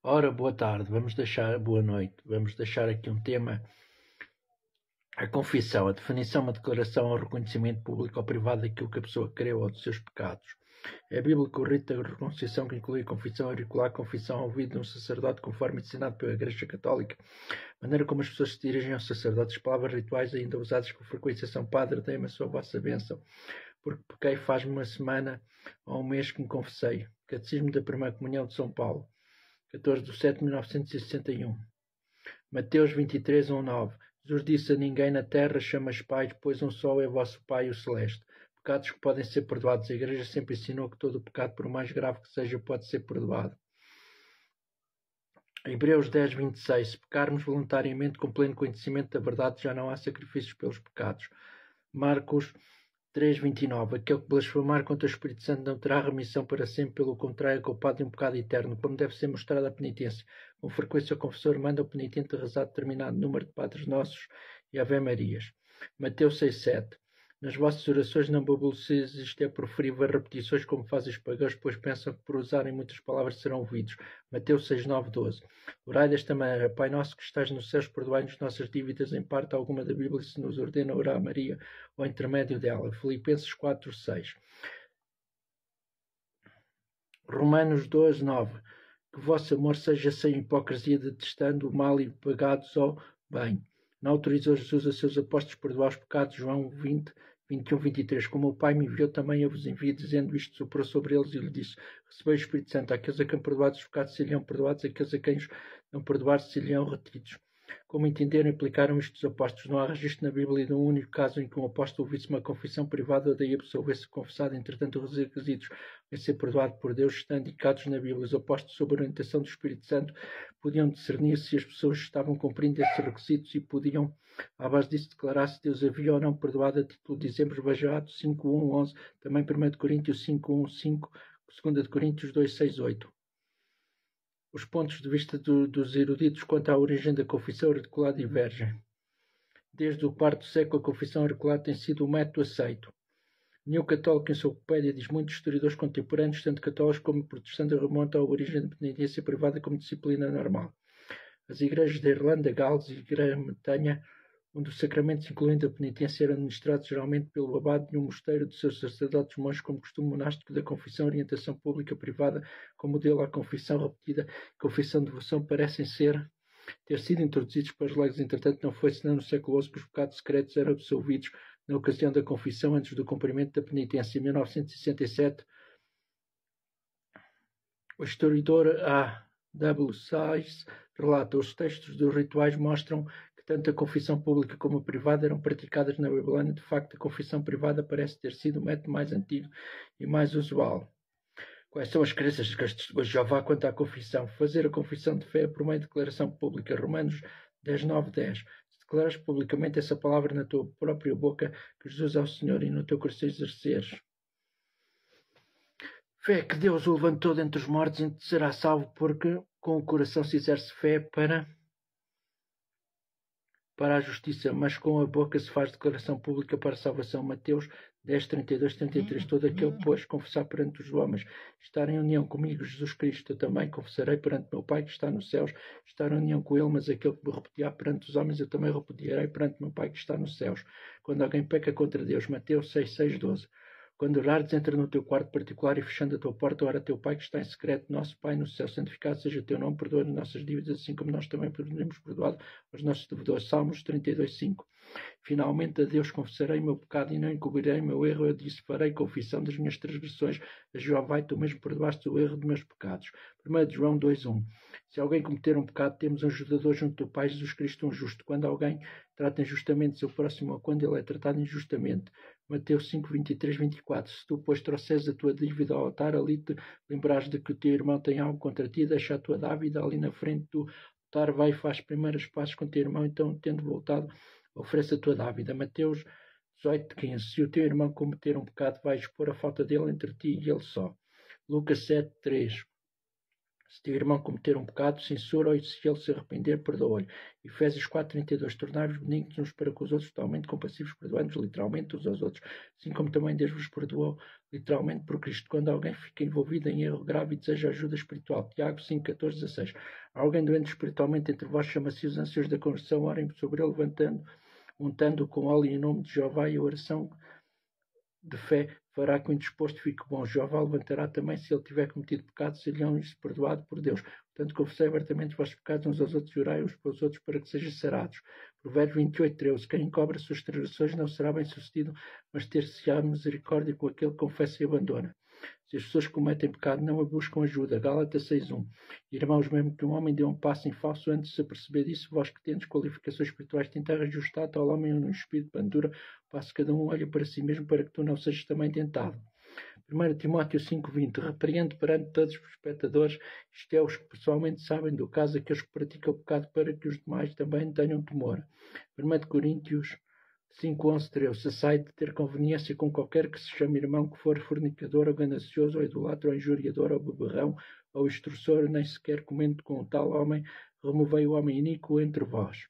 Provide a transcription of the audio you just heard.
Ora, boa tarde, boa noite. Vamos deixar aqui um tema, a confissão, a definição, uma declaração ou reconhecimento público ou privado daquilo que a pessoa creu ou dos seus pecados. É bíblico o rito da reconciliação que inclui a confissão auricular, confissão ao ouvido de um sacerdote, conforme ensinado pela Igreja Católica. A maneira como as pessoas se dirigem aos sacerdotes, palavras rituais ainda usadas com frequência são: Padre, dei-me a sua vossa bênção, porque pequei faz-me uma semana ou um mês que me confessei. Catecismo da Primeira Comunhão de São Paulo, 14/7/1961. Mateus 23:1-9. Jesus disse: a ninguém na terra chamas pais, pois um só é vosso Pai, o Celeste. Pecados que podem ser perdoados. A Igreja sempre ensinou que todo o pecado, por mais grave que seja, pode ser perdoado. Hebreus 10:26. Se pecarmos voluntariamente com pleno conhecimento da verdade, já não há sacrifícios pelos pecados. Marcos 3:29. Aquele que blasfemar contra o Espírito Santo não terá remissão para sempre, pelo contrário, é culpado de um pecado eterno. Como deve ser mostrada a penitência? Com frequência o confessor manda o penitente rezar determinado número de Padres Nossos e Ave Marias. Mateus 6:7. Nas vossas orações não babuceis, isto é preferível repetições como fazem os pagãos, pois pensam que por usarem muitas palavras serão ouvidos. Mateus 6:9-12. Orai desta maneira: Pai nosso que estás nos céus, perdoai-nos nossas dívidas, em parte alguma da Bíblia se nos ordena orar a Maria ou intermédio dela. Filipenses 4:6. Romanos 2:9. Que o vosso amor seja sem hipocrisia, detestando o mal e pagados ao bem. Não autorizou Jesus a seus apóstolos perdoar os pecados. João 20:21-23. Como o Pai me enviou, também eu vos envio. Dizendo isto, soprou sobre eles e lhe disse: recebei o Espírito Santo. Aqueles a quem perdoados os pecados se-lhe-ão perdoados, aqueles a quem os não perdoados se-lhe-ão retidos. Como entenderam e aplicaram isto os apóstolos? Não há registro na Bíblia de um único caso em que um apóstolo ouvisse uma confissão privada ou daí a pessoa houvesse confessado. Entretanto, os requisitos a ser perdoado por Deus estão indicados na Bíblia. Os apóstolos, sob a orientação do Espírito Santo, podiam discernir se as pessoas estavam cumprindo esses requisitos e podiam, à base disso, declarar se Deus havia ou não perdoado. A título de exemplos, veja Atos 5:1-11, também 1 Coríntios 5:1-5, 2 Coríntios 2:6-8. Os pontos de vista dos eruditos quanto à origem da confissão auricular divergem. Desde o IV século, a confissão auricular tem sido o método aceito. Nenhum católico em sua Wikipédia diz. Muitos historiadores contemporâneos, tanto católicos como protestantes, remontam à origem da penitência privada como disciplina normal. As igrejas da Irlanda, Gales e Grã-Bretanha, onde os sacramentos, incluindo a penitência, eram administrados geralmente pelo abade de um mosteiro de seus sacerdotes monges, como costume monástico da confissão, orientação pública privada, como modelo à confissão repetida, confissão de devoção, parecem ter sido introduzidos para os leigos. Entretanto, não foi senão no século XI que os pecados secretos eram absolvidos na ocasião da confissão, antes do cumprimento da penitência. Em 1967, o historiador A. W. Sayce relata: os textos dos rituais mostram que tanto a confissão pública como a privada eram praticadas na Babilônia. De facto, a confissão privada parece ter sido o método mais antigo e mais usual. Quais são as crenças de Testemunhas de Jeová quanto à confissão? Fazer a confissão de fé por meio de declaração pública. Romanos 10:9-10. Se declaras publicamente essa palavra na tua própria boca, que Jesus é o Senhor, e no teu coração exerceres fé que Deus o levantou dentre os mortos, e será salvo, porque com o coração se exerce fé para a justiça, mas com a boca se faz declaração pública para a salvação. Mateus 10:32-33. Todo aquele, pois, confessar perante os homens, estar em união comigo, Jesus Cristo, eu também confessarei perante meu Pai que está nos céus, estar em união com ele. Mas aquele que me repudiar perante os homens, eu também repudiarei perante meu Pai que está nos céus. Quando alguém peca contra Deus, Mateus 6:6-12. Quando orares, entra no teu quarto particular e, fechando a tua porta, ora a teu Pai que está em secreto. Nosso Pai no céu, santificado seja o teu nome, perdoa-nos nossas dívidas, assim como nós também podemos perdoar aos nossos devedores. Salmos 32:5. Finalmente, a Deus confessarei meu pecado e não encobrirei meu erro. Eu disse: farei confissão das minhas transgressões a Jeová, e tu mesmo perdoaste o erro de meus pecados. 1 João 2:1. Se alguém cometer um pecado, temos um ajudador junto do Pai, Jesus Cristo, um justo. Quando alguém trata injustamente seu próximo, ou quando ele é tratado injustamente. Mateus 5:23-24. Se tu, pois, trouxeres a tua dívida ao altar, ali te lembrares de que o teu irmão tem algo contra ti, deixa a tua dívida ali na frente do altar, vai e faz primeiras pazes com o teu irmão, então, tendo voltado, oferece a tua dívida. Mateus 18:15. Se o teu irmão cometer um pecado, vais expor a falta dele entre ti e ele só. Lucas 7:3. Se teu irmão cometer um pecado, censura-o, e se ele se arrepender, perdoa-lhe. Efésios 4:32. Tornai-vos benignos uns para com os outros, totalmente compassivos, perdoando-vos literalmente uns aos outros, assim como também Deus vos perdoou literalmente por Cristo. Quando alguém fica envolvido em erro grave e deseja ajuda espiritual. Tiago 5:14-16. Alguém doente espiritualmente entre vós, chama-se os anciãos da conversão, orem sobre ele, untando-o com óleo em nome de Jeová, e a oração de fé fará que o indisposto fique bom. Jeová levantará também se ele tiver cometido pecado, serão isso perdoado por Deus. Portanto, confessai abertamente os vossos pecados uns aos outros e orai uns pelos outros para que sejam sarados. Provérbios 28:13. Quem encobre as suas transgressões não será bem sucedido, mas ter-se-á misericórdia com aquele que confessa e abandona. Se as pessoas que cometem pecado não a buscam ajuda. Gálatas 6:1. Irmãos, mesmo que um homem dê um passo em falso, antes de se aperceber disso, vós que tendes qualificações espirituais, tentar ajustar tal homem no espírito de bandura, passo cada um olha para si mesmo, para que tu não sejas também tentado. 1 Timóteo 5:20. Repreende perante todos os espectadores, isto é, os que pessoalmente sabem do caso, aqueles que praticam o pecado, para que os demais também tenham temor. 1 Coríntios 5:11-13. Se sai de ter conveniência com qualquer que se chame irmão, que for fornicador, ou ganancioso, ou idolatro, ou injuriador, ou beberrão, ou extorsor, nem sequer comendo com o tal homem, removei o homem iníquo entre vós.